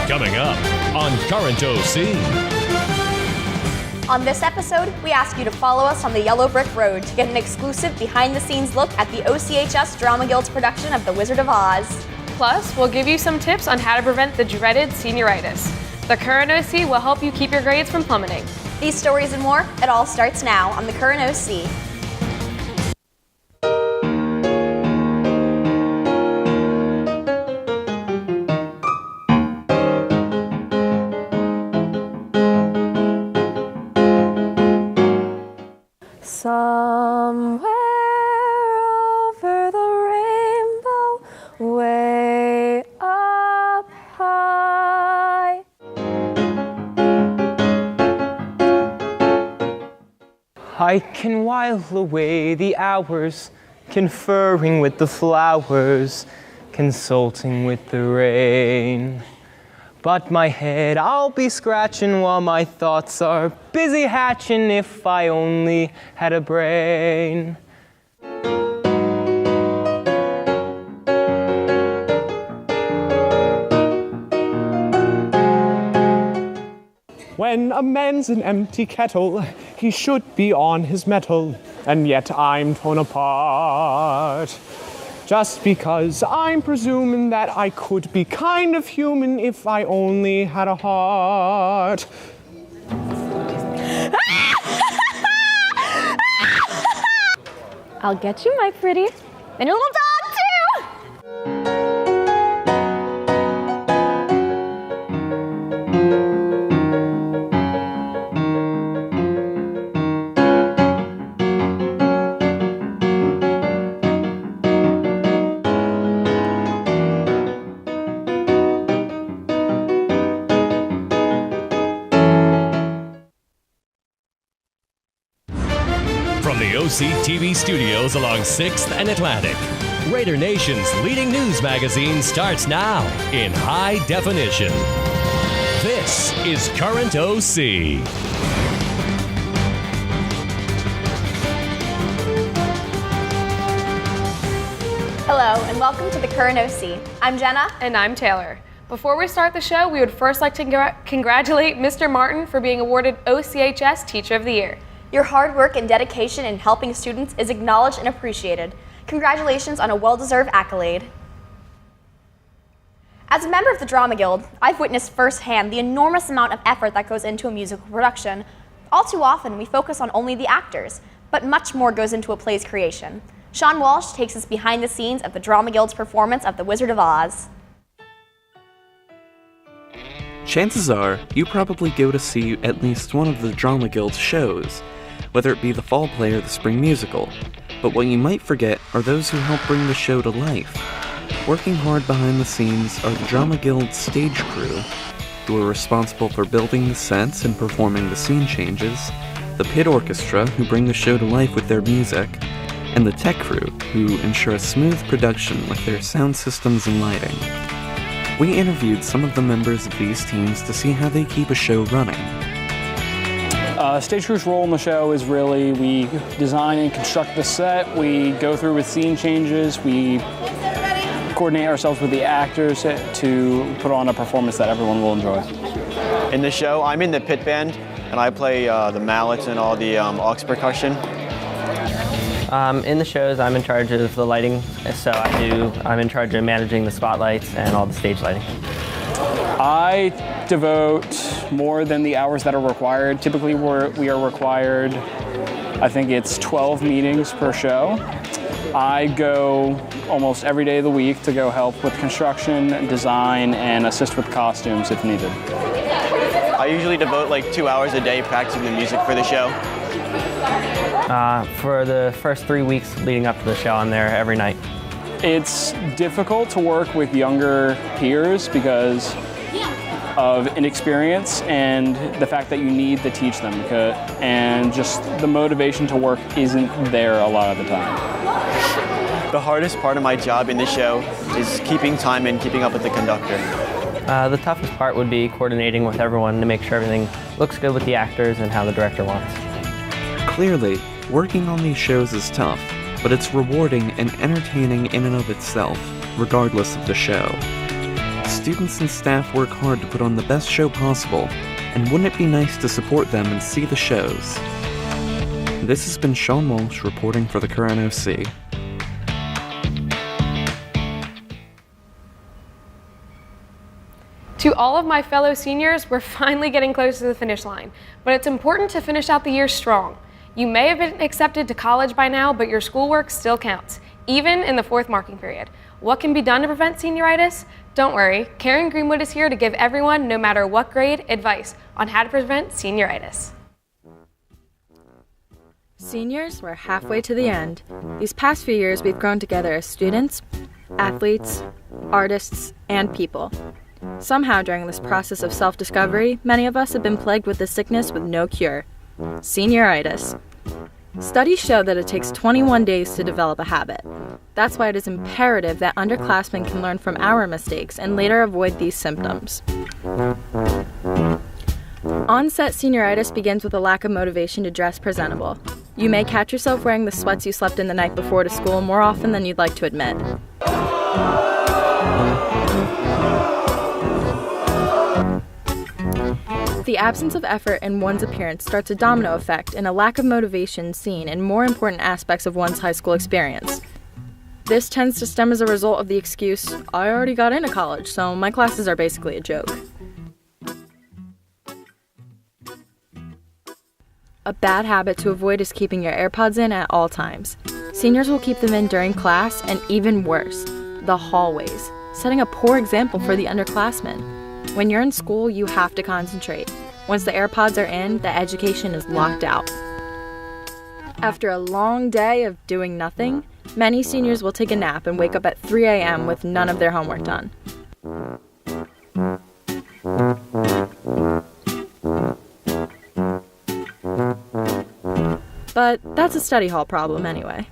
Coming up on Current OC. On this episode, we ask you to follow us on the Yellow Brick Road to get an exclusive behind-the-scenes look at the OCHS Drama Guild's production of The Wizard of Oz. Plus, we'll give you some tips on how to prevent the dreaded senioritis. The Current OC will help you keep your grades from plummeting. These stories and more, it all starts now on the Current OC. Somewhere over the rainbow, way up high. I can while away the hours, conferring with the flowers, consulting with the rain. But my head I'll be scratching while my thoughts are busy hatching if I only had a brain. When a man's an empty kettle, he should be on his mettle, and yet I'm torn apart. Just because I'm presuming that I could be kind of human if I only had a heart. I'll get you, my pretty. And your little dog, too! From the OC TV studios along 6th and Atlantic, Raider Nation's leading news magazine starts now in high definition. This is Current OC. Hello, and welcome to the Current OC. I'm Jenna. And I'm Taylor. Before we start the show, we would first like to congratulate Mr. Martin for being awarded OCHS Teacher of the Year. Your hard work and dedication in helping students is acknowledged and appreciated. Congratulations on a well-deserved accolade. As a member of the Drama Guild, I've witnessed firsthand the enormous amount of effort that goes into a musical production. All too often, we focus on only the actors, but much more goes into a play's creation. Sean Walsh takes us behind the scenes of the Drama Guild's performance of The Wizard of Oz. Chances are, you probably go to see at least one of the Drama Guild's shows, whether it be the fall play or the spring musical. But what you might forget are those who help bring the show to life. Working hard behind the scenes are the Drama Guild's stage crew, who are responsible for building the sets and performing the scene changes, the pit orchestra, who bring the show to life with their music, and the tech crew, who ensure a smooth production with their sound systems and lighting. We interviewed some of the members of these teams to see how they keep a show running. Stage crew's role in the show is really we design and construct the set, we go through with scene changes, we coordinate ourselves with the actors to put on a performance that everyone will enjoy. In the show, I'm in the pit band, and I play the mallets and all the aux percussion. In the shows, I'm in charge of the lighting, so I'm in charge of managing the spotlights and all the stage lighting. I devote more than the hours that are required. Typically, we are required, I think it's 12 meetings per show. I go almost every day of the week to go help with construction, design, and assist with costumes if needed. I usually devote like 2 hours a day practicing the music for the show. For the first 3 weeks leading up to the show, I'm there every night. It's difficult to work with younger peers because of inexperience and the fact that you need to teach them, and just the motivation to work isn't there a lot of the time. The hardest part of my job in the show is keeping time and keeping up with the conductor. The toughest part would be coordinating with everyone to make sure everything looks good with the actors and how the director wants. Clearly, working on these shows is tough, but it's rewarding and entertaining in and of itself, regardless of the show. students and staff work hard to put on the best show possible, and wouldn't it be nice to support them and see the shows? This has been Sean Walsh reporting for the Current OC. To all of my fellow seniors, we're finally getting close to the finish line, but it's important to finish out the year strong. You may have been accepted to college by now, but your schoolwork still counts, even in the 4th marking period. What can be done to prevent senioritis? Don't worry, Karen Greenwood is here to give everyone, no matter what grade, advice on how to prevent senioritis. Seniors, we're halfway to the end. These past few years, we've grown together as students, athletes, artists, and people. Somehow, during this process of self-discovery, many of us have been plagued with this sickness with no cure: senioritis. Studies show that it takes 21 days to develop a habit. That's why it is imperative that underclassmen can learn from our mistakes and later avoid these symptoms. Onset senioritis begins with a lack of motivation to dress presentable. You may catch yourself wearing the sweats you slept in the night before to school more often than you'd like to admit. The absence of effort in one's appearance starts a domino effect and a lack of motivation seen in more important aspects of one's high school experience. This tends to stem as a result of the excuse, I already got into college, so my classes are basically a joke. A bad habit to avoid is keeping your AirPods in at all times. Seniors will keep them in during class, and even worse, the hallways, setting a poor example for the underclassmen. When you're in school, you have to concentrate. Once the AirPods are in, the education is locked out. After a long day of doing nothing, many seniors will take a nap and wake up at 3 a.m. with none of their homework done. But that's a study hall problem anyway.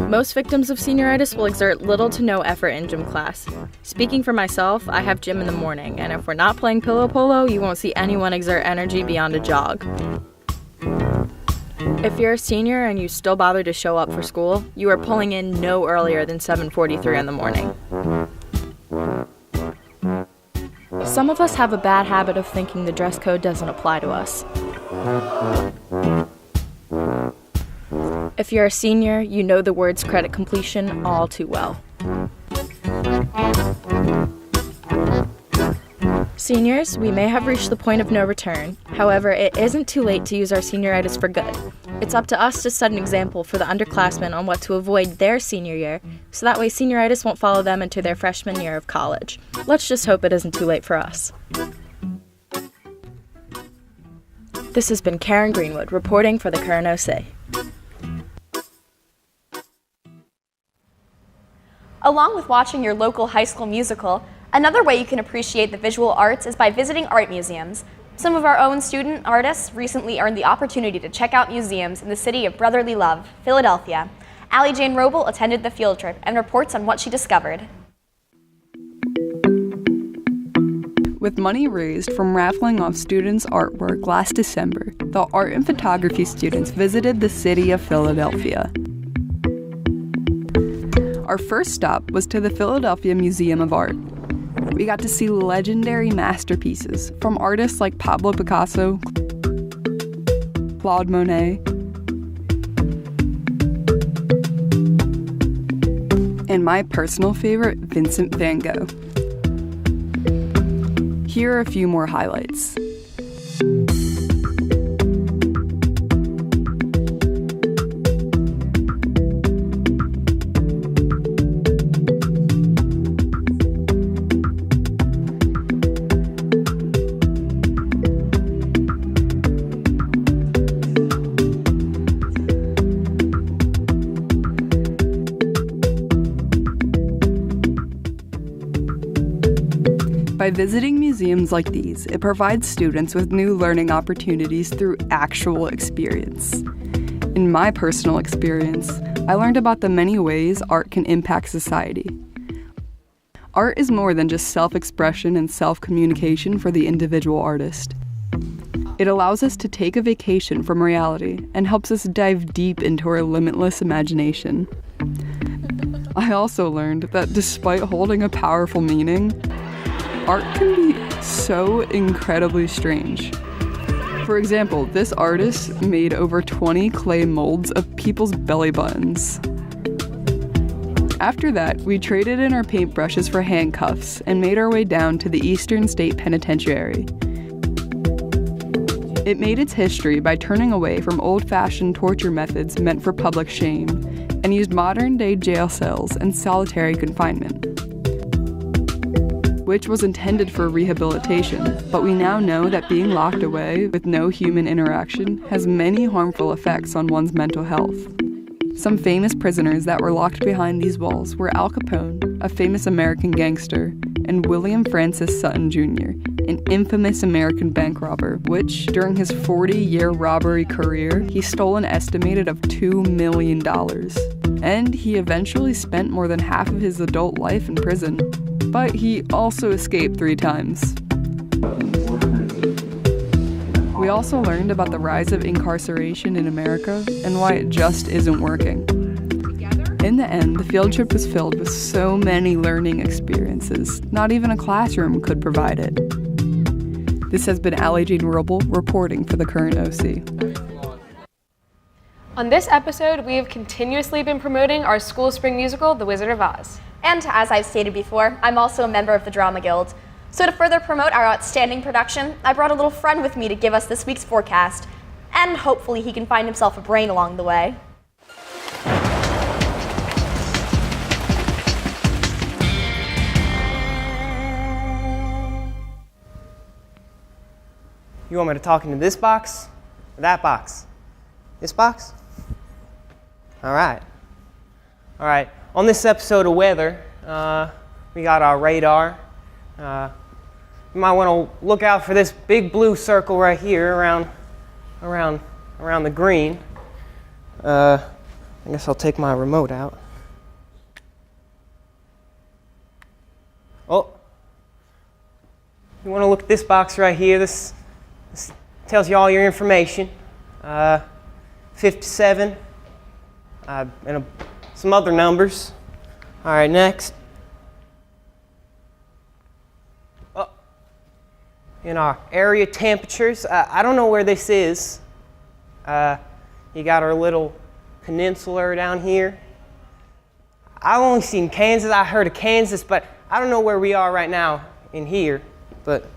Most victims of senioritis will exert little to no effort in gym class. Speaking for myself, I have gym in the morning, and if we're not playing pillow polo, you won't see anyone exert energy beyond a jog. If you're a senior and you still bother to show up for school, you are pulling in no earlier than 7:43 in the morning. Some of us have a bad habit of thinking the dress code doesn't apply to us. If you're a senior, you know the words credit completion all too well. Seniors, we may have reached the point of no return. However, it isn't too late to use our senioritis for good. It's up to us to set an example for the underclassmen on what to avoid their senior year, so that way senioritis won't follow them into their freshman year of college. Let's just hope it isn't too late for us. This has been Karen Greenwood reporting for the Current OC. Along with watching your local high school musical, another way you can appreciate the visual arts is by visiting art museums. Some of our own student artists recently earned the opportunity to check out museums in the city of brotherly love, Philadelphia. Allie Jane Roble attended the field trip and reports on what she discovered. With money raised from raffling off students' artwork last December, the art and photography students visited the city of Philadelphia. Our first stop was to the Philadelphia Museum of Art. We got to see legendary masterpieces from artists like Pablo Picasso, Claude Monet, and my personal favorite, Vincent van Gogh. Here are a few more highlights. By visiting museums like these, it provides students with new learning opportunities through actual experience. In my personal experience, I learned about the many ways art can impact society. Art is more than just self-expression and self-communication for the individual artist. It allows us to take a vacation from reality and helps us dive deep into our limitless imagination. I also learned that despite holding a powerful meaning, art can be so incredibly strange. For example, this artist made over 20 clay molds of people's belly buttons. After that, we traded in our paintbrushes for handcuffs and made our way down to the Eastern State Penitentiary. It made its history by turning away from old-fashioned torture methods meant for public shame and used modern-day jail cells and solitary confinement, which was intended for rehabilitation, but we now know that being locked away with no human interaction has many harmful effects on one's mental health. Some famous prisoners that were locked behind these walls were Al Capone, a famous American gangster, and William Francis Sutton Jr., an infamous American bank robber, which, during his 40-year robbery career, he stole an estimated of $2 million. And he eventually spent more than half of his adult life in prison. But he also escaped 3 times. We also learned about the rise of incarceration in America and why it just isn't working. In the end, the field trip was filled with so many learning experiences, not even a classroom could provide it. This has been Allie Jean Rubel reporting for the Current OC. On this episode, we have continuously been promoting our school spring musical, The Wizard of Oz. And as I've stated before, I'm also a member of the Drama Guild. So to further promote our outstanding production, I brought a little friend with me to give us this week's forecast. And hopefully he can find himself a brain along the way. You want me to talk into this box or that box? This box? All right. On this episode of weather, we got our radar. You might want to look out for this big blue circle right here around the green. I guess I'll take my remote out. Oh, you want to look at this box right here? This tells you all your information. 57, and some other numbers. All right, next. Oh, in our area temperatures, I don't know where this is. You got our little peninsula down here. I've only seen Kansas. I heard of Kansas, but I don't know where we are right now in here. But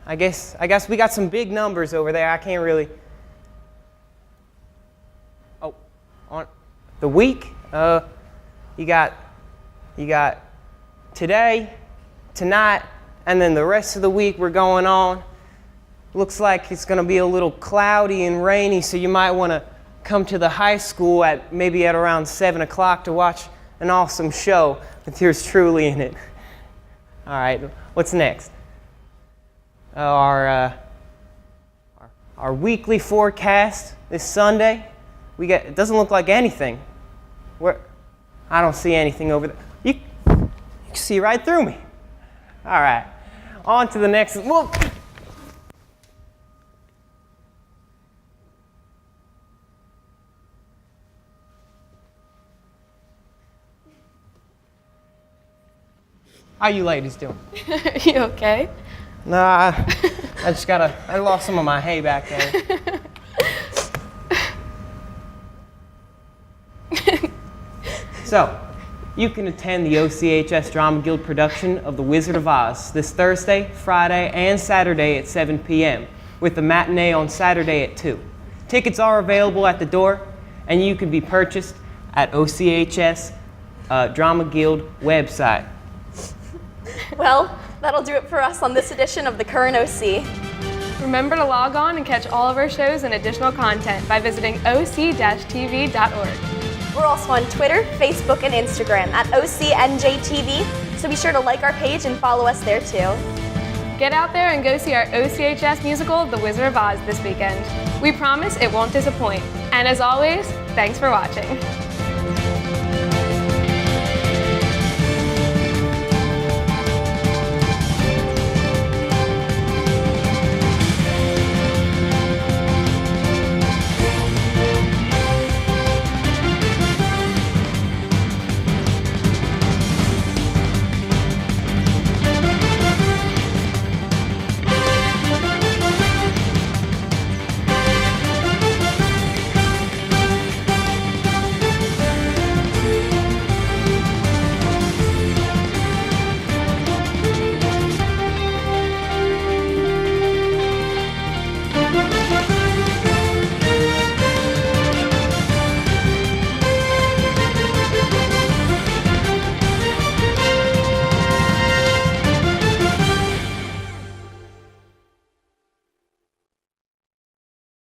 I guess we got some big numbers over there. I can't really. Oh, on the week, you got today, tonight, and then the rest of the week we're going on. Looks like it's going to be a little cloudy and rainy, so you might want to come to the high school maybe at around 7 o'clock to watch an awesome show with yours truly in it. All right, what's next? Our weekly forecast this Sunday. It doesn't look like anything. I don't see anything over there. You can see right through me. All right, on to the next. Well, how you ladies doing? You okay? Nah, I lost some of my hay back there. So, you can attend the OCHS Drama Guild production of The Wizard of Oz this Thursday, Friday, and Saturday at 7 p.m. with the matinee on Saturday at 2. Tickets are available at the door, and you can be purchased at OCHS Drama Guild website. Well, that'll do it for us on this edition of the Current OC. Remember to log on and catch all of our shows and additional content by visiting oc-tv.org. We're also on Twitter, Facebook, and Instagram at OCNJTV, so be sure to like our page and follow us there too. Get out there and go see our OCHS musical, The Wizard of Oz, this weekend. We promise it won't disappoint. And as always, thanks for watching.